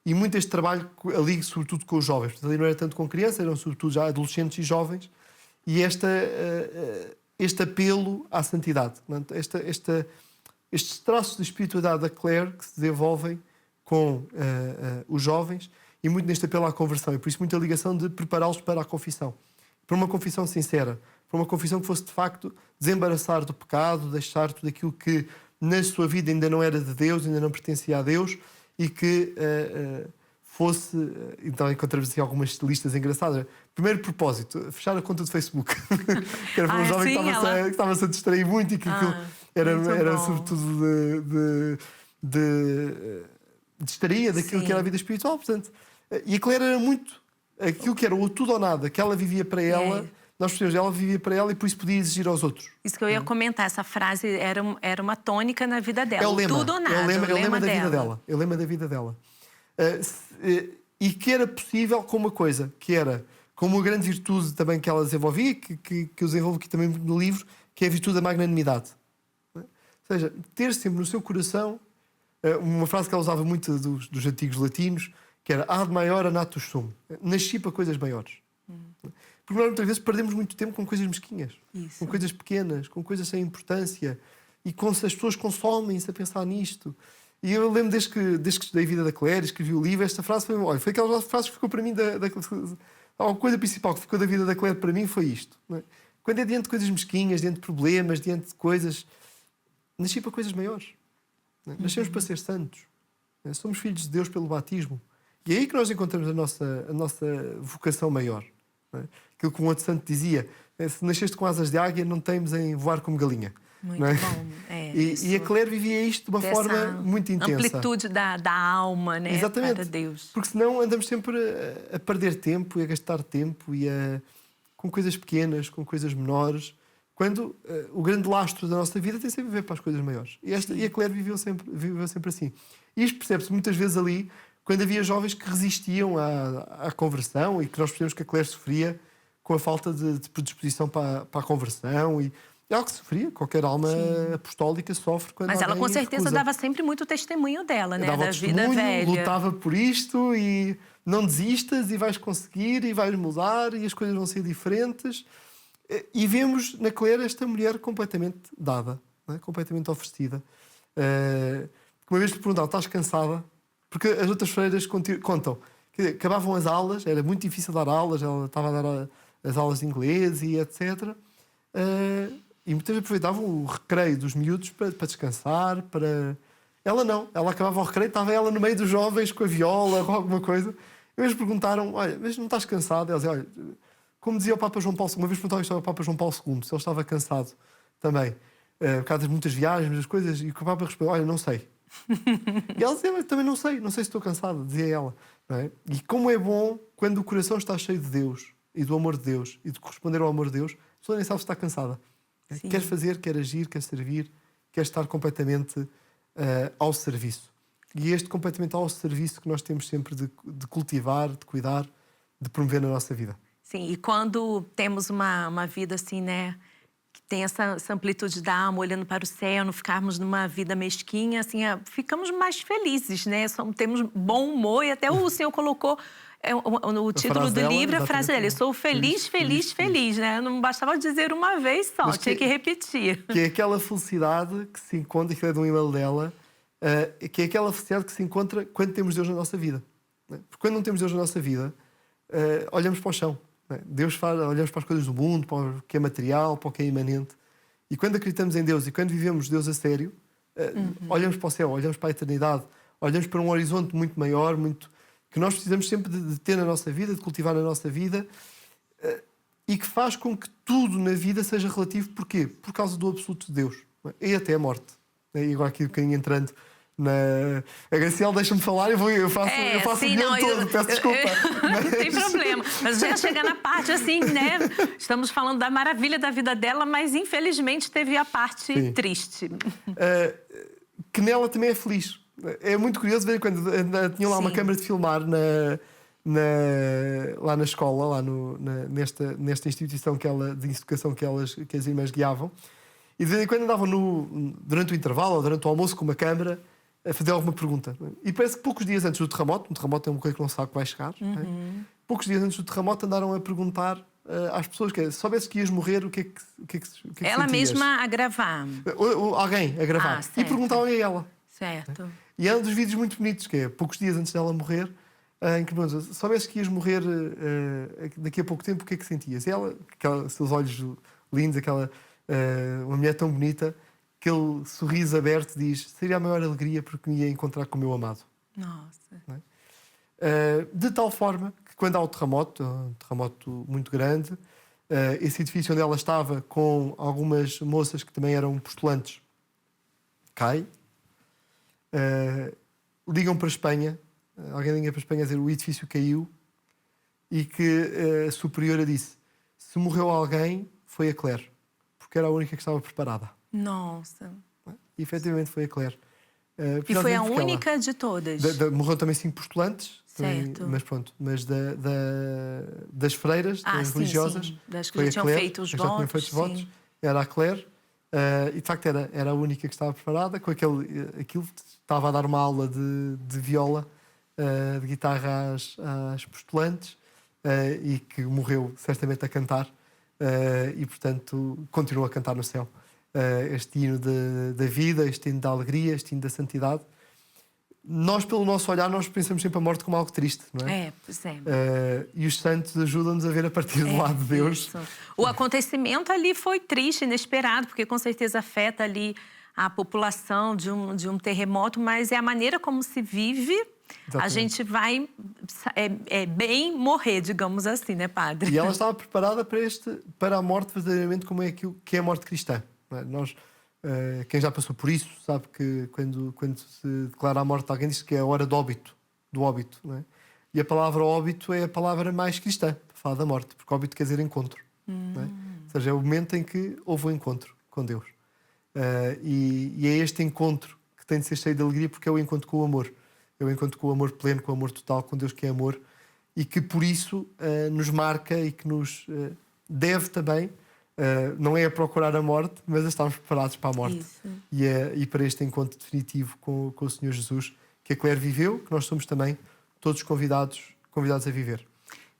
E muito este trabalho ali, sobretudo com os jovens. Portanto, ali não era tanto com crianças, eram sobretudo já adolescentes e jovens. E este apelo à santidade. Estes traços de espiritualidade da Claire que se desenvolvem com os jovens e muito neste apelo à conversão. E por isso muita ligação de prepará-los para a confissão. Para uma confissão sincera. Para uma confissão que fosse, de facto, desembaraçar do pecado, deixar tudo aquilo que na sua vida ainda não era de Deus, ainda não pertencia a Deus, e que fosse... Então encontramos assim algumas listas engraçadas. Primeiro propósito, fechar a conta do Facebook. Que era para um jovem que estava-se a distrair muito e que aquilo era sobretudo distraía daquilo que era a vida espiritual. Portanto, e a Claire era muito aquilo que era o tudo ou nada, que ela vivia para ela, nós percebemos, ela vivia para ela e por isso podia exigir aos outros. Isso que eu ia comentar, essa frase era uma tônica na vida dela. É o lema, tudo ou nada. é o lema da vida dela. É o lema da vida dela. E que era possível com uma coisa, que era com uma grande virtude também que ela desenvolvia, que eu desenvolvo aqui também no livro, que é a virtude da magnanimidade. Ou seja, ter sempre no seu coração uma frase que ela usava muito dos antigos latinos, que era ad maior natus sum. Nasci para coisas maiores. Porque nós muitas vezes perdemos muito tempo com coisas mesquinhas, com coisas pequenas, com coisas sem importância, e as pessoas consomem-se a pensar nisto. E eu lembro, desde que estudei a vida da Claire, escrevi o livro, esta frase foi aquela frase que ficou para mim a coisa principal que ficou da vida da Claire para mim foi isto. Não é? Quando é diante de coisas mesquinhas, diante de problemas, diante de coisas... Nasci para coisas maiores. Não é? Nascemos para ser santos. Não é? Somos filhos de Deus pelo batismo. E é aí que nós encontramos a nossa vocação maior. Não é? Aquilo que um outro santo dizia, se nasceste com asas de águia, não temes em voar como galinha. Muito não é? bom. E a Claire vivia isto de uma forma muito intensa. Amplitude da alma, né? Exatamente. Para Deus. Porque senão andamos sempre a perder tempo e a gastar tempo com coisas pequenas, com coisas menores, quando o grande lastro da nossa vida tem sempre a ver para as coisas maiores. E a Claire viveu sempre assim. E isto percebe-se muitas vezes ali, quando havia jovens que resistiam à conversão e que nós percebemos que a Claire sofria com a falta de predisposição para a conversão e é algo que sofria, qualquer alma apostólica sofre quando Mas ela com certeza recusa. dava sempre muito testemunho dela, né? Dava Da vida velha. Lutava por isto e não desistas e vais conseguir e vais mudar e as coisas vão ser diferentes. E vemos na Claire esta mulher completamente dada, não é? Completamente oferecida. Uma vez lhe perguntaram, estás cansada? Porque as outras freiras contam que acabavam as aulas, era muito difícil dar aulas, ela estava a dar as aulas de inglês e etc. E muitas vezes aproveitavam o recreio dos miúdos para descansar, Ela não, ela acabava o recreio, estava ela no meio dos jovens com a viola, com alguma coisa. E eles perguntaram, olha, mas não estás cansado? Ela dizia, olha, como dizia o Papa João Paulo II, uma vez perguntaram isto ao Papa João Paulo II, se ele estava cansado também, por causa das muitas viagens, muitas coisas, e o Papa respondeu, olha, não sei. E ela dizia, mas também não sei se estou cansada, dizia ela. Não é? E como é bom quando o coração está cheio de Deus, e do amor de Deus, e de corresponder ao amor de Deus, a pessoa nem sabe se está cansada. Sim. Quer fazer, quer agir, quer servir, quer estar completamente ao serviço. E este completamente ao serviço que nós temos sempre de cultivar, de cuidar, de promover na nossa vida. Sim, e quando temos uma vida assim, né, que tem essa amplitude da alma, olhando para o céu, não ficarmos numa vida mesquinha, assim, ficamos mais felizes, né? Temos bom humor e até o Senhor colocou no título do livro a frase dele, sou feliz, né? Não bastava dizer uma vez só, tinha que repetir. Que é aquela felicidade que se encontra, que é de um e-mail dela, que é aquela felicidade que se encontra quando temos Deus na nossa vida. Porque quando não temos Deus na nossa vida, olhamos para o chão. Olhamos para as coisas do mundo, para o que é material, para o que é imanente. E quando acreditamos em Deus e quando vivemos Deus a sério, olhamos para o céu, olhamos para a eternidade, olhamos para um horizonte muito maior, que nós precisamos sempre de ter na nossa vida, de cultivar na nossa vida, e que faz com que tudo na vida seja relativo. Porquê? Por causa do absoluto de Deus. E até a morte. E agora aqui um bocadinho entrando a Graciela deixa-me falar e eu faço o guião todo, peço desculpa. Não tem problema. Mas já chega na parte assim, né? Estamos falando da maravilha da vida dela, mas infelizmente teve a parte triste. Que nela também é feliz. É muito curioso ver quando tinham lá uma câmara de filmar lá na escola, nesta instituição de educação que as irmãs guiavam. E de vez em quando andavam durante o intervalo ou durante o almoço com uma câmara a fazer alguma pergunta. E parece que poucos dias antes do terremoto, um terremoto é uma coisa que não sabe que vai chegar, poucos dias antes do terremoto andaram a perguntar às pessoas que se soubesses que ias morrer, o que é que ela sentias? Mesma a gravar. Alguém a gravar. E perguntavam a ela. Certo. E é um dos vídeos muito bonitos, que é poucos dias antes dela morrer, em que pergunta: se soubesses que ias morrer daqui a pouco tempo, o que é que sentias? E ela, seus olhos lindos, uma mulher tão bonita, aquele sorriso aberto, diz: seria a maior alegria porque me ia encontrar com o meu amado. Nossa. Não é? De tal forma que quando há um terremoto muito grande, esse edifício onde ela estava, com algumas moças que também eram postulantes, cai. Ligam para a Espanha, alguém liga para a Espanha a dizer: o edifício caiu, e que a superiora disse: se morreu alguém, foi a Claire, porque era a única que estava preparada. Nossa. E efetivamente foi a Claire. E foi a única de todas? Morreram também 5 postulantes, certo. mas pronto, mas das freiras, das religiosas, sim. Das que foi já a tinham Claire, feito os já tinham votos. feito os votos, era a Claire, e de facto era a única que estava preparada, com aquilo estava a dar uma aula de viola, de guitarra às postulantes, e que morreu certamente a cantar, e portanto continua a cantar no céu. Este hino da vida, este hino da alegria, este hino da santidade. Nós, pelo nosso olhar, nós pensamos sempre a morte como algo triste, não é? Pois é. E os santos ajudam-nos a ver a partir do lado de Deus. Isso. O acontecimento ali foi triste, inesperado, porque com certeza afeta ali a população de um terremoto, mas é a maneira como se vive. Exatamente. A gente vai bem morrer, digamos assim, né, padre? E ela estava preparada para a morte verdadeiramente como é que é a morte cristã. Nós, quem já passou por isso sabe que quando se declara a morte de alguém, diz que é a hora do óbito, não é? E a palavra óbito é a palavra mais cristã para falar da morte, porque óbito quer dizer encontro, não é? Ou seja, é o momento em que houve um encontro com Deus, e é este encontro que tem de ser cheio de alegria, porque é o encontro com o amor, é o encontro com o amor pleno, com o amor total, com Deus que é amor, e que por isso nos marca e que nos deve também. Não é a procurar a morte, mas a estarmos preparados para a morte. E para este encontro definitivo com o Senhor Jesus, que a Claire viveu, que nós somos também todos convidados a viver.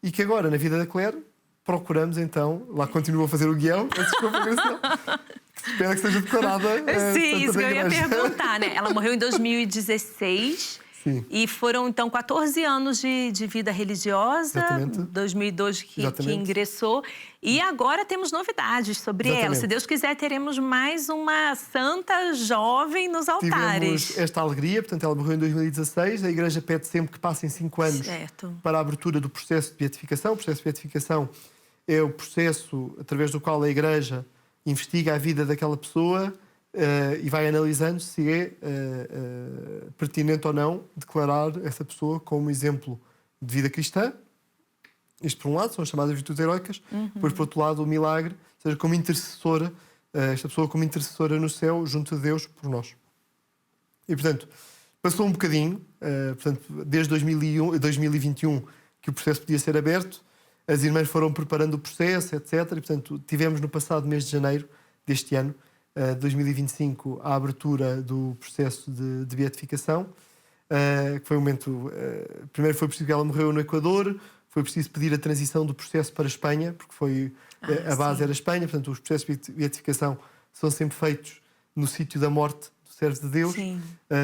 E que agora, na vida da Claire, procuramos então, lá continua a fazer o guião, espero que seja declarada. Sim, isso que eu ia perguntar, né? Ela morreu em 2016. Sim. E foram, então, 14 anos de vida religiosa. Exatamente. 2002 que ingressou. E agora temos novidades sobre ela. Se Deus quiser, teremos mais uma santa jovem nos altares. Tivemos esta alegria, portanto, ela morreu em 2016. A Igreja pede sempre que passem 5 anos para a abertura do processo de beatificação. O processo de beatificação é o processo através do qual a Igreja investiga a vida daquela pessoa, e vai analisando se é pertinente ou não declarar essa pessoa como exemplo de vida cristã. Isto, por um lado, são as chamadas virtudes heroicas. Depois, por outro lado, o milagre, ou seja, como intercessora, esta pessoa como intercessora no céu, junto a Deus, por nós. E, portanto, passou um bocadinho, desde 2021, que o processo podia ser aberto. As irmãs foram preparando o processo, etc. E, portanto, tivemos no passado mês de janeiro deste ano, 2025, a abertura do processo de beatificação, que foi um momento... primeiro foi preciso que ela morreu no Equador, foi preciso pedir a transição do processo para a Espanha, porque a base era a Espanha, portanto os processos de beatificação são sempre feitos no sítio da morte do servo de Deus,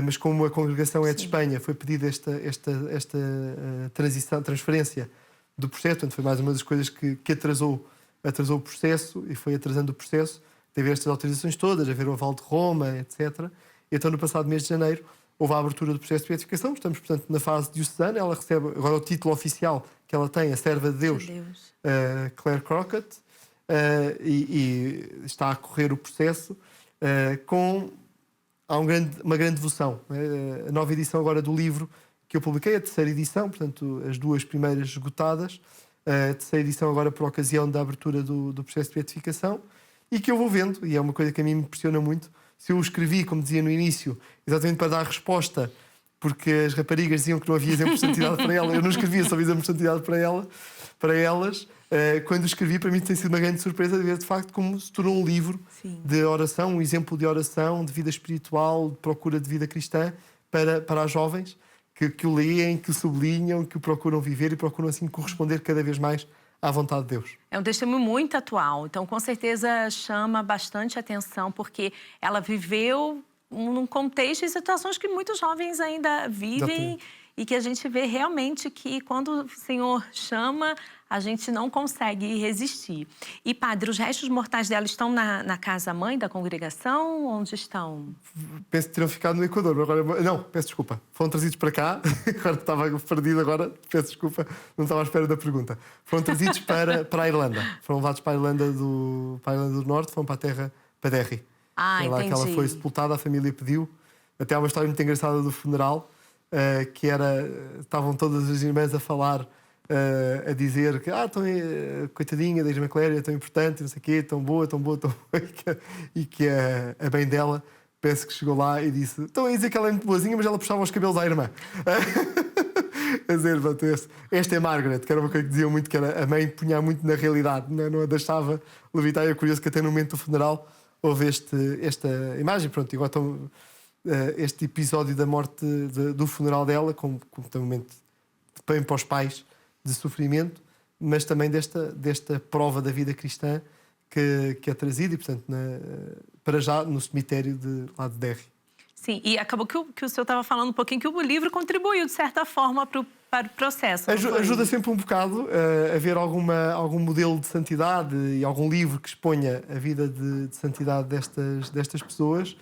mas como a congregação é de Espanha, foi pedida esta transferência do processo, portanto foi mais uma das coisas que atrasou o processo, e foi atrasando o processo. Teve estas autorizações todas, haver o aval de Roma, etc. E então, no passado mês de janeiro, houve a abertura do processo de beatificação. Estamos, portanto, na fase diocesana. Ela recebe agora o título oficial que ela tem, a serva de Deus, Claire Crockett, e está a correr o processo há uma grande devoção. A nova edição agora do livro que eu publiquei, a terceira edição, portanto, as 2 primeiras esgotadas, a terceira edição agora por ocasião da abertura do processo de beatificação, e que eu vou vendo, e é uma coisa que a mim me impressiona muito. Se eu o escrevi, como dizia no início, exatamente para dar resposta, porque as raparigas diziam que não havia exemplos de santidade para ela, eu não escrevia só exemplos de santidade para elas. Quando o escrevi, para mim tem sido uma grande surpresa de ver, de facto, como se tornou um livro de oração, um exemplo de oração, de vida espiritual, de procura de vida cristã para as jovens, que o leem, que o sublinham, que o procuram viver e procuram, assim, corresponder cada vez mais à vontade de Deus. É um testemunho muito atual, então com certeza chama bastante atenção, porque ela viveu num contexto e situações que muitos jovens ainda vivem e que a gente vê realmente que quando o Senhor chama, a gente não consegue resistir. E, padre, os restos mortais dela estão na casa-mãe da congregação? Onde estão? Penso que terão ficado no Equador. Agora, não, peço desculpa. Foram trazidos para cá. Agora estava perdido, peço desculpa. Não estava à espera da pergunta. Foram trazidos para a Irlanda. Foram levados para a Irlanda do Norte, foram para a terra Paderri. Ah, lá entendi. que ela foi sepultada, a família pediu. Até há uma história muito engraçada do funeral, que estavam todas as irmãs a falar, a dizer que coitadinha da Irmã Cléria, tão importante, não sei o quê, tão boa, tão boa, tão boa, e que a mãe dela, penso que chegou lá e disse: estão a dizer que ela é muito boazinha, mas ela puxava os cabelos à irmã. A dizer, esta é Margaret, que era uma coisa que diziam muito, que era a mãe punha muito na realidade, não a deixava levitar. E é curioso que até no momento do funeral houve esta imagem, pronto, igual este episódio da morte do funeral dela, como um momento bem para os pais de sofrimento, mas também desta prova da vida cristã que é trazida, e portanto para já no cemitério lá de Derry. Sim, e acabou que o senhor estava falando um pouquinho que o livro contribuiu de certa forma para o processo. Ajuda sempre um bocado a ver algum modelo de santidade e algum livro que exponha a vida de santidade destas pessoas,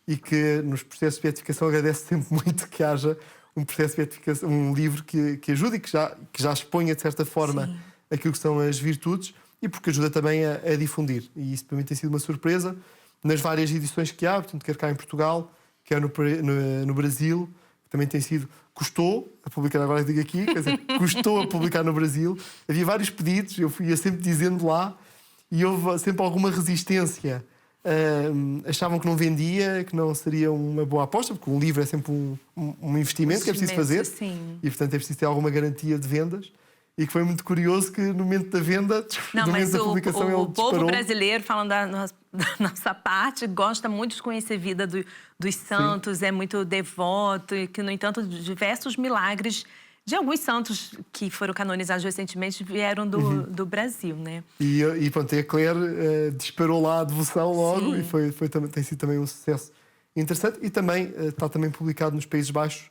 e que nos processos de beatificação agradece sempre muito que haja um processo de beatificação, um livro que ajude e que já exponha de certa forma Sim. aquilo que são as virtudes, e porque ajuda também a difundir. E isso para mim tem sido uma surpresa nas várias edições que há, portanto, quer cá em Portugal, quer no Brasil, que também tem sido... Custou a publicar, agora digo aqui, quer dizer, custou a publicar no Brasil. Havia vários pedidos, eu ia sempre dizendo lá, e houve sempre alguma resistência. Achavam que não vendia, que não seria uma boa aposta, porque um livro é sempre um investimento que é preciso fazer. Sim. E, portanto, é preciso ter alguma garantia de vendas. E que foi muito curioso que no momento da venda, no momento da publicação, ele disparou. O povo brasileiro, falando da nossa parte, gosta muito de conhecer a vida dos santos, é muito devoto, e que, no entanto, diversos milagres de alguns santos que foram canonizados recentemente vieram do Brasil, né? E pronto, a Claire disparou lá a devoção logo. Sim. E tem sido também um sucesso interessante. E também está também publicado nos Países Baixos.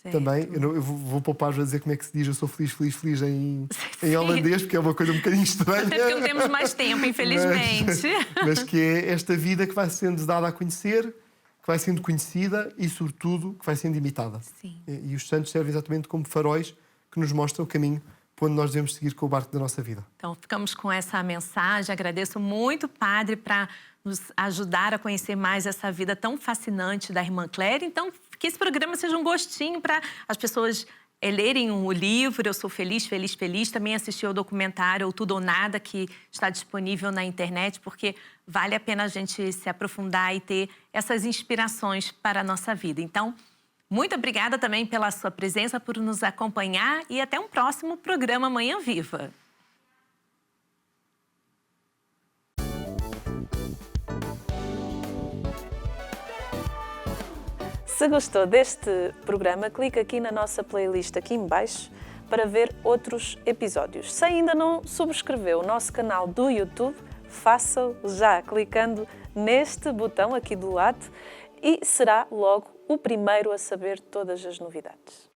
Certo. Também, eu vou poupar a dizer como é que se diz eu sou feliz, feliz, feliz em holandês, porque é uma coisa um bocadinho estranha. Até porque não temos mais tempo, infelizmente. Mas que é esta vida que vai sendo dada a conhecer, que vai sendo conhecida e, sobretudo, que vai sendo imitada. Sim. E os santos servem exatamente como faróis que nos mostram o caminho para onde nós devemos seguir com o barco da nossa vida. Então, ficamos com essa mensagem. Agradeço muito, Padre, para nos ajudar a conhecer mais essa vida tão fascinante da Irmã Cléria. Então, que esse programa seja um gostinho para as pessoas lerem o livro Eu Sou Feliz, Feliz, Feliz. Também assistir ao documentário O Tudo ou Nada, que está disponível na internet, porque vale a pena a gente se aprofundar e ter essas inspirações para a nossa vida. Então, muito obrigada também pela sua presença, por nos acompanhar, e até um próximo programa Manhã Viva. Se gostou deste programa, clique aqui na nossa playlist aqui em baixo para ver outros episódios. Se ainda não subscreveu o nosso canal do YouTube, faça-o já clicando neste botão aqui do lado e será logo o primeiro a saber todas as novidades.